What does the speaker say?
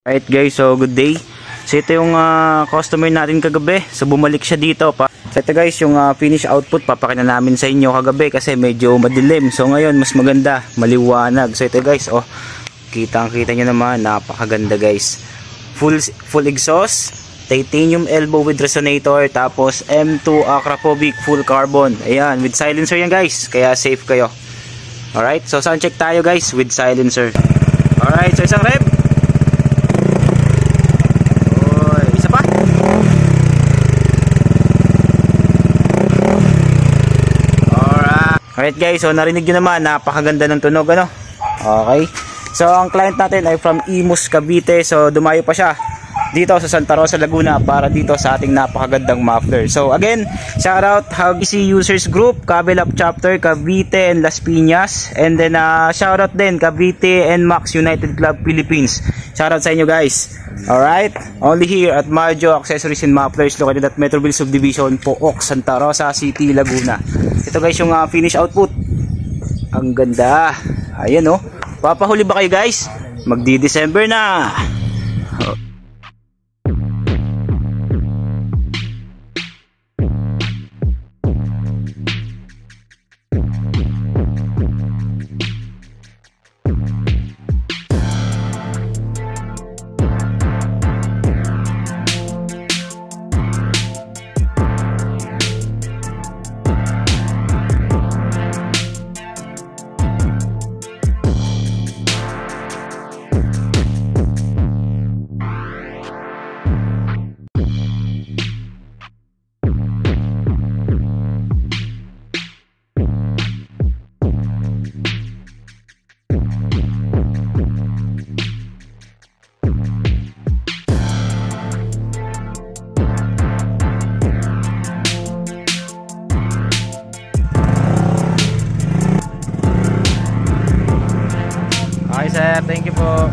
Alright guys, so good day. So ito yung customer natin kagabi. So bumalik siya dito pa. So ito guys, yung finish output papakita namin sa inyo kagabi kasi medyo madilim. So ngayon mas maganda, maliwanag. So ito guys, oh, kitang-kita nyo naman, napakaganda guys. Full exhaust, titanium elbow with resonator, tapos M2 Akrapovic full carbon. Ayan, with silencer yan guys, kaya safe kayo. Alright, so sound check tayo guys with silencer. Alright, so isang rev. Alright guys, so narinig nyo naman, napakaganda ng tunog, ano? Okay. So ang client natin ay from Imus, Cavite. So dumayo pa siya dito sa Santa Rosa, Laguna para dito sa ating napakagandang muffler. So again, shout out HubBC Users Group, Cabilap Chapter, Cavite and Las Piñas. And then shout out din Cavite and Max United Club Philippines. Shout out sa inyo guys. Alright, only here at Marjo Accessories and Mufflers located at Metroville Subdivision, Pook, Santa Rosa City, Laguna. Ito guys yung finish output. Ang ganda. Ayan oh. Papahuli ba kayo guys? Magdi-December na. Okay sir, thank you po.